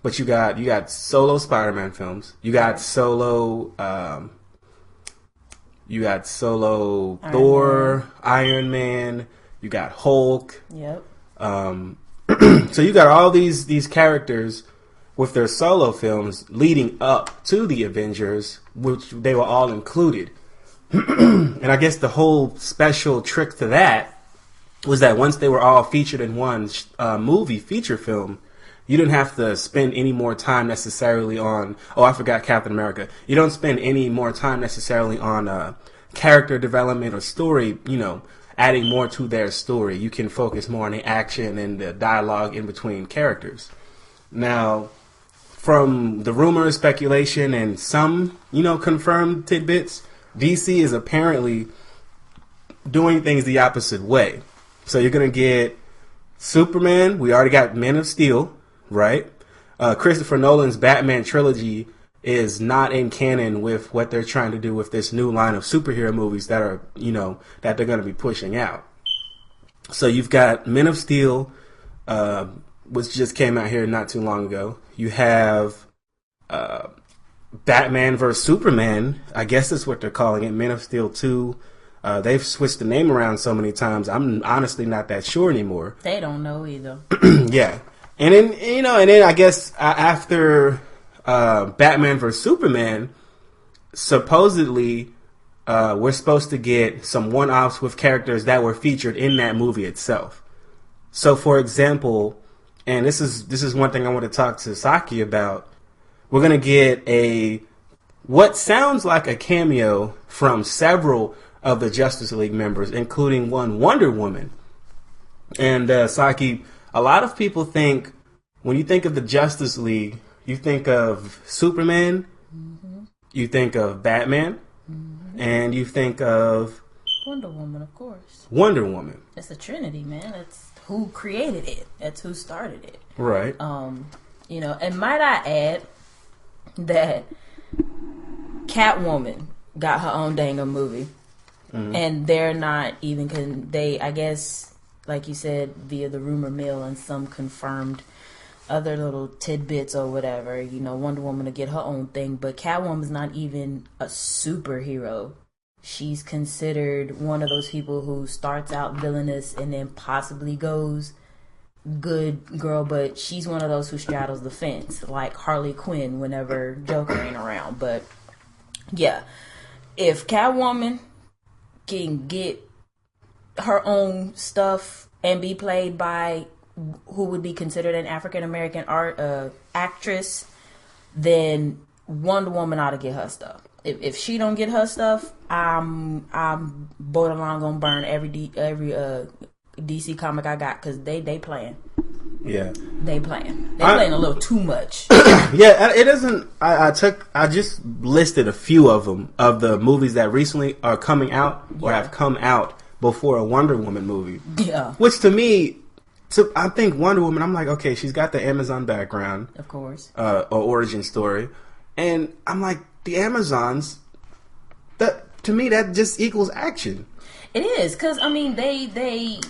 but you got solo Spider-Man films. You got solo Thor, Iron Man. You got Hulk. Yep. So you got all these characters with their solo films leading up to the Avengers, which they were all included. And I guess the whole special trick to that was that once they were all featured in one movie feature film, you didn't have to spend any more time necessarily on, I forgot Captain America. You don't spend any more time necessarily on character development or story, adding more to their story. You can focus more on the action and the dialogue in between characters. Now, from the rumors, speculation, and some, confirmed tidbits, DC is apparently doing things the opposite way. So you're going to get Superman. We already got Man of Steel, right? Christopher Nolan's Batman trilogy is not in canon with what they're trying to do with this new line of superhero movies that are, that they're going to be pushing out. So you've got Men of Steel, which just came out here not too long ago. You have Batman vs. Superman, I guess that's what they're calling it, Men of Steel 2. They've switched the name around so many times, I'm honestly not that sure anymore. They don't know either. Yeah. And then, I guess after Batman vs. Superman, supposedly we're supposed to get some one-offs with characters that were featured in that movie itself. So, for example, and this is one thing I want to talk to Saki about, we're going to get what sounds like a cameo from several of the Justice League members, including one Wonder Woman. And Saki, a lot of people think, when you think of the Justice League, you think of Superman, you think of Batman, and you think of Wonder Woman, of course. Wonder Woman. It's a trinity, man. That's who created it. That's who started it. Right. And might I add that Catwoman got her own dang movie. And they're not even, I guess, like you said, via the rumor mill and some confirmed other little tidbits or whatever, Wonder Woman to get her own thing, but Catwoman's not even a superhero. She's considered one of those people who starts out villainous and then possibly goes good girl, but she's one of those who straddles the fence, like Harley Quinn whenever Joker ain't around. But yeah, if Catwoman can get her own stuff and be played by who would be considered an African American actress, then Wonder Woman ought to get her stuff. If she don't get her stuff, I'm borderline gonna burn every DC comic I got, because they playing. Yeah, they playing a little too much. Yeah, it isn't. I just listed a few of them, of the movies that recently are coming out or have come out before a Wonder Woman movie. Yeah, which to me, I think Wonder Woman, I'm like, okay, she's got the Amazon background, of course, or origin story, and I'm like, the Amazons, that to me that just equals action. It is, because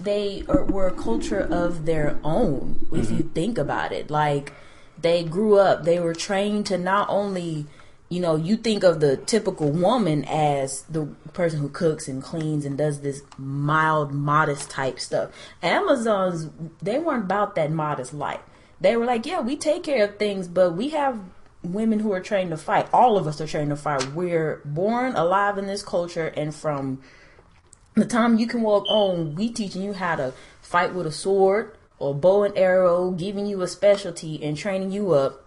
they were a culture of their own. If you think about it, like, they grew up, they were trained to not only, you think of the typical woman as the person who cooks and cleans and does this mild, modest type stuff. Amazons, they weren't about that modest life. They were like, yeah, we take care of things, but we have women who are trained to fight. All of us are trained to fight. We're born alive in this culture, and from the time you can walk on, we teaching you how to fight with a sword or bow and arrow, giving you a specialty and training you up.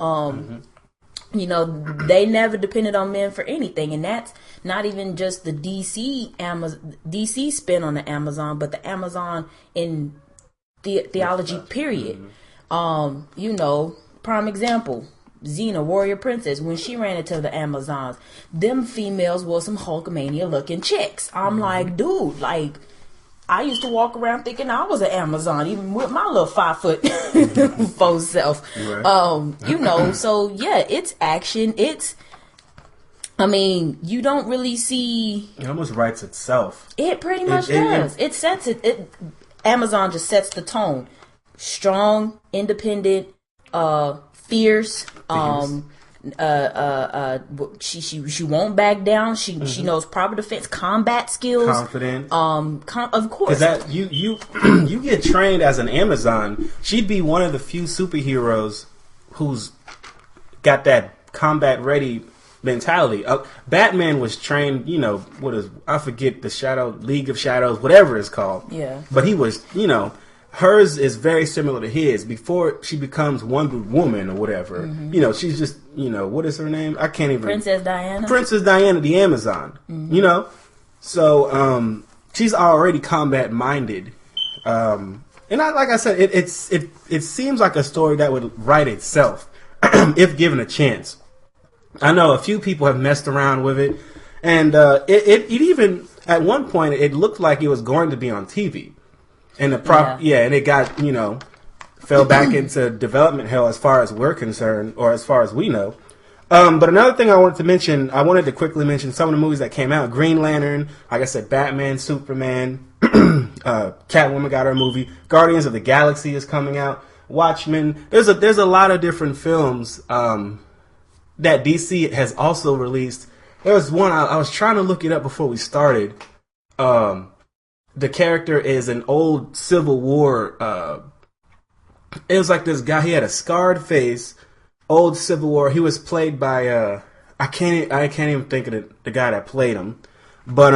They never depended on men for anything, and that's not even just the DC spin on the Amazon, but the Amazon in theology, period. Prime example, Xena, Warrior Princess, when she ran into the Amazons, them females were some Hulkamania looking chicks. I'm like, dude, like, I used to walk around thinking I was an Amazon, even with my little 5 foot faux self. Right. So yeah, it's action. You don't really see. It almost writes itself. It pretty much does. It sets it. Amazon just sets the tone. Strong, independent, fierce. She won't back down. She knows proper defense, combat skills, confident. Of course, because that you get trained as an Amazon. She'd be one of the few superheroes who's got that combat ready mentality. Batman was trained, I forget the League of Shadows, whatever it's called. Yeah. But he was, hers is very similar to his. Before she becomes Wonder Woman or whatever, she's just, what is her name? I can't even. Princess Diana, the Amazon. So she's already combat minded. And like I said, it seems like a story that would write itself if given a chance. I know a few people have messed around with it, and it even at one point it looked like it was going to be on TV, and and it got fell back into development hell as far as we're concerned, or as far as we know. But another thing I wanted to quickly mention some of the movies that came out: Green Lantern, like I said, Batman, Superman, Catwoman got her movie, Guardians of the Galaxy is coming out, Watchmen. There's a lot of different films that DC has also released. There was one, I was trying to look it up before we started. The character is an old Civil War. It was like this guy. He had a scarred face. Old Civil War. He was played by I can't even think of the guy that played him. But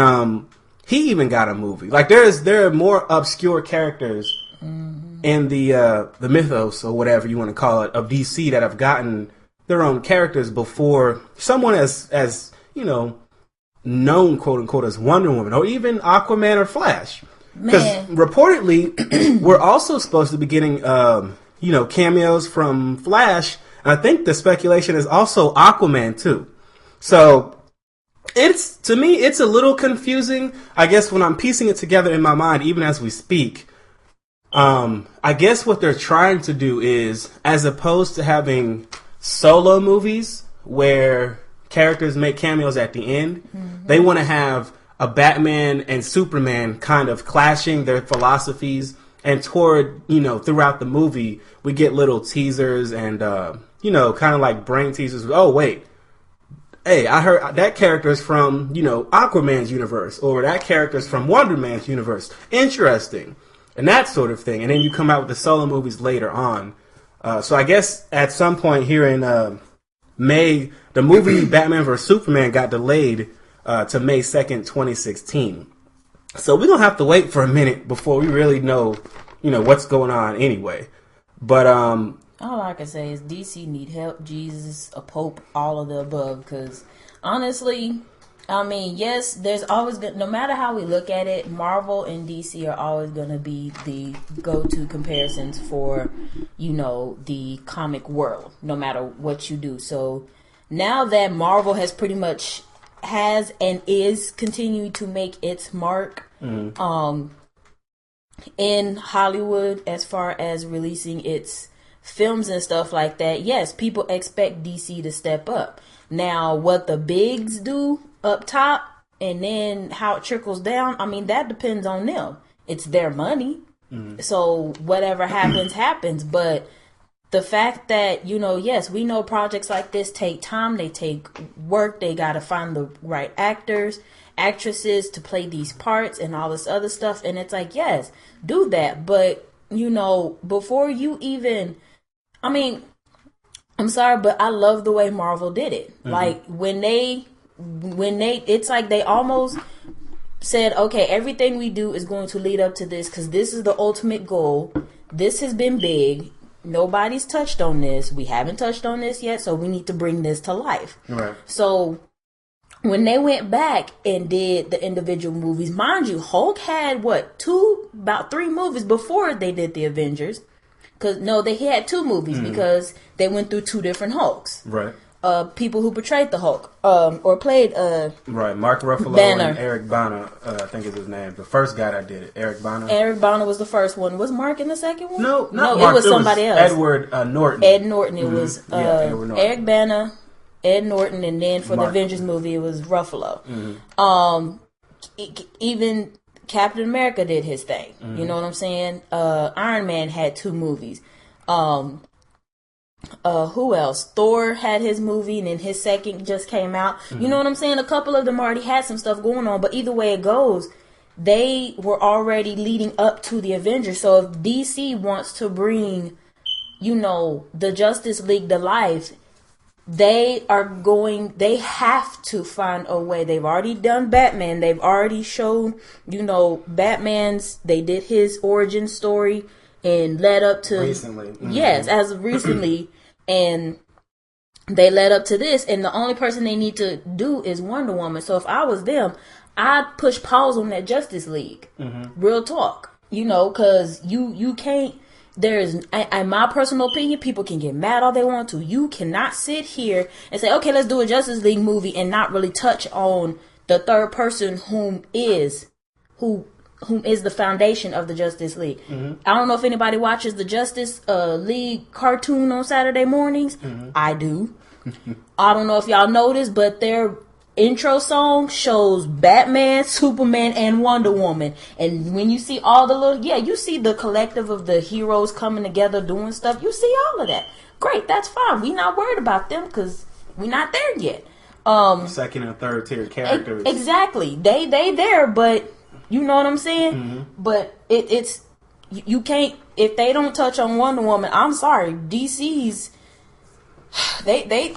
he even got a movie. Like there are more obscure characters in the mythos or whatever you want to call it of DC that have gotten their own characters before someone as known, quote unquote, as Wonder Woman or even Aquaman or Flash. Because reportedly we're also supposed to be getting cameos from Flash. And I think the speculation is also Aquaman too. So to me it's a little confusing. I guess when I'm piecing it together in my mind, even as we speak, I guess what they're trying to do is, as opposed to having solo movies where characters make cameos at the end, they want to have a Batman and Superman kind of clashing their philosophies, and throughout the movie we get little teasers and kind of like brain teasers. Oh wait, hey, I heard that character is from Aquaman's universe, or that character is from Wonder Man's universe. Interesting, and that sort of thing. And then you come out with the solo movies later on. So I guess at some point here in May, the movie Batman vs. Superman got delayed to May 2nd, 2016. So we're going to have to wait for a minute before we really know, what's going on anyway. But all I can say is DC need help, Jesus, a pope, all of the above. Because honestly, I mean, yes, there's always no matter how we look at it, Marvel and DC are always going to be the go-to comparisons for, the comic world, no matter what you do. So now that Marvel has pretty much and is continuing to make its mark in Hollywood as far as releasing its films and stuff like that, yes, people expect DC to step up. Now, what the bigs do up top and then how it trickles down, I mean, that depends on them. It's their money. So whatever happens. But the fact that, yes, we know projects like this take time, they take work, they got to find the right actors, actresses to play these parts and all this other stuff. And it's like, yes, do that. But, before you even, I mean, I'm sorry, but I love the way Marvel did it. Like when they, it's like they almost said, okay, everything we do is going to lead up to this because this is the ultimate goal. This has been big. Nobody's touched on this. We haven't touched on this yet, so we need to bring this to life. Right. So when they went back and did the individual movies, mind you, Hulk had about 3 movies before they did the Avengers. They had 2 movies because they went through 2 different Hulks. Right. People who portrayed the Hulk, or played right, Mark Ruffalo Banner. And Eric Bana, I think is his name. The first guy that did it, Eric Bana. Eric Bana was the first one. Was Mark in the second one? No, Mark. It was somebody else. Edward Norton. Ed Norton. It was Edward Norton. Eric Bana, Ed Norton, and then for Mark. The Avengers movie, it was Ruffalo. Even Captain America did his thing. You know what I'm saying? Iron Man had 2 movies. Who else? Thor had his movie, and then his second just came out. You know what I'm saying? A couple of them already had some stuff going on, but either way it goes, they were already leading up to the Avengers. So if DC wants to bring, the Justice League to life, they have to find a way. They've already done Batman. They've already shown, they did his origin story and led up to recently. Yes, as of recently, and they led up to this, and the only person they need to do is Wonder Woman. So if I was them, I'd push pause on that Justice League. Real talk, because you can't. There's, in my personal opinion, people can get mad all they want to. You cannot sit here and say, okay, let's do a Justice League movie and not really touch on the third person whom is the foundation of the Justice League. I don't know if anybody watches the Justice League cartoon on Saturday mornings. I do. I don't know if y'all noticed, but their intro song shows Batman, Superman, and Wonder Woman. And when you see all the you see the collective of the heroes coming together doing stuff. You see all of that. Great, that's fine. We not worried about them because we're not there yet. Second and third tier characters. Exactly. They there, but you know what I'm saying? But it's you can't, if they don't touch on Wonder Woman, I'm sorry, DC's they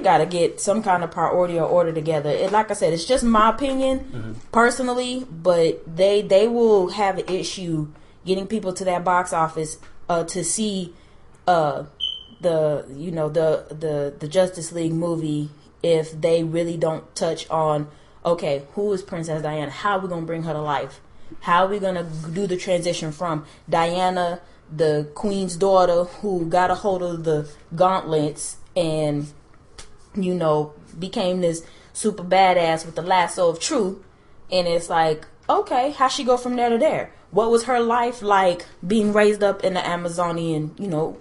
gotta get some kind of priority or order together. Like I said, it's just my opinion personally, but they will have an issue getting people to that box office to see the Justice League movie if they really don't touch on, okay, who is Princess Diana? How are we gonna bring her to life? How are we gonna do the transition from Diana, the queen's daughter, who got a hold of the gauntlets and, became this super badass with the lasso of truth. And it's like, okay, how she go from there to there? What was her life like being raised up in the Amazonian,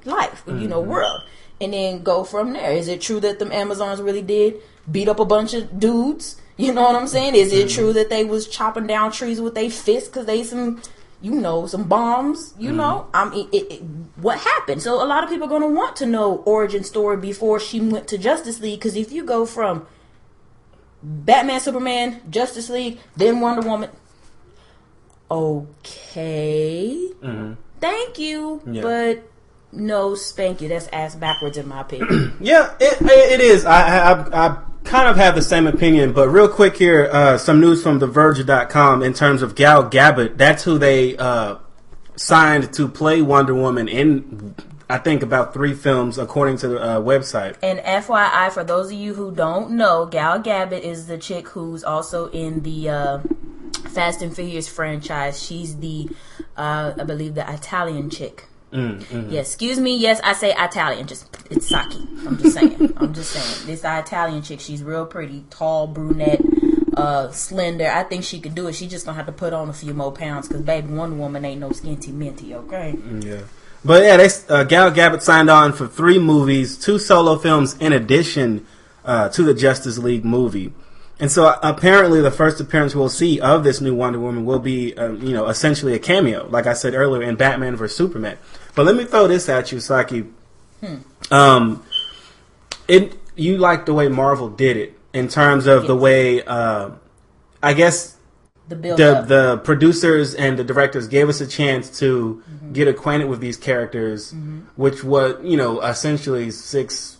life, world? And then go from there. Is it true that them Amazons really did beat up a bunch of dudes? You know what I'm saying? Is it true that they was chopping down trees with their fists because they some bombs, I mean, what happened? So a lot of people are going to want to know origin story before she went to Justice League, because if you go from Batman, Superman, Justice League, then Wonder Woman, okay, thank you, but no spank you. That's ass backwards in my opinion. Yeah, it is. I kind of have the same opinion, but real quick here, some news from TheVerge.com in terms of Gal Gadot. That's who they signed to play Wonder Woman in, I think, about 3 films, according to the website. And FYI, for those of you who don't know, Gal Gadot is the chick who's also in the Fast and Furious franchise. She's the, I believe, the Italian chick. Yes, excuse me. Yes, I say Italian. It's Saki. I'm just saying. This Italian chick, she's real pretty, tall, brunette, slender. I think she could do it. She just gonna have to put on a few more pounds, because baby, Wonder Woman ain't no skinty minty. Okay. Yeah. But yeah, Gal Gadot signed on for 3 movies, 2 solo films in addition to the Justice League movie. And so apparently the first appearance we'll see of this new Wonder Woman will be, essentially a cameo, like I said earlier, in Batman vs. Superman. But let me throw this at you, Saki. You like the way Marvel did it in terms of the way, I guess, the producers and the directors gave us a chance to get acquainted with these characters, which was, essentially 6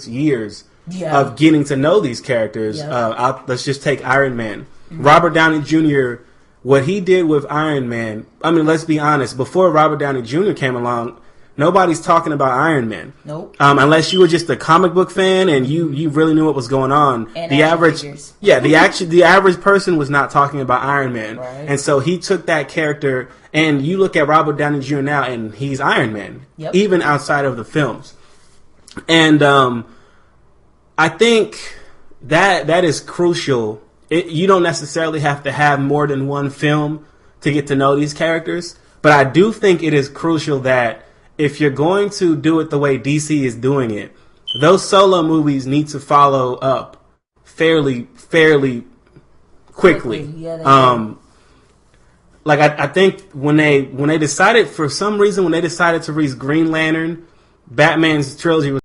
years of getting to know these characters. Let's just take Iron Man. Robert Downey Jr., what he did with Iron Man, I mean, let's be honest, before Robert Downey Jr. came along, nobody's talking about Iron Man. Nope. Unless you were just a comic book fan and you really knew what was going on. And the average figures. the average person was not talking about Iron Man. Right. And so he took that character, and you look at Robert Downey Jr. now and he's Iron Man. Yep. Even outside of the films. And I think that is crucial. You don't necessarily have to have more than one film to get to know these characters, but I do think it is crucial that if you're going to do it the way DC is doing it, those solo movies need to follow up fairly quickly. Yeah, I think when they decided, for some reason, when they decided to release Green Lantern, Batman's trilogy was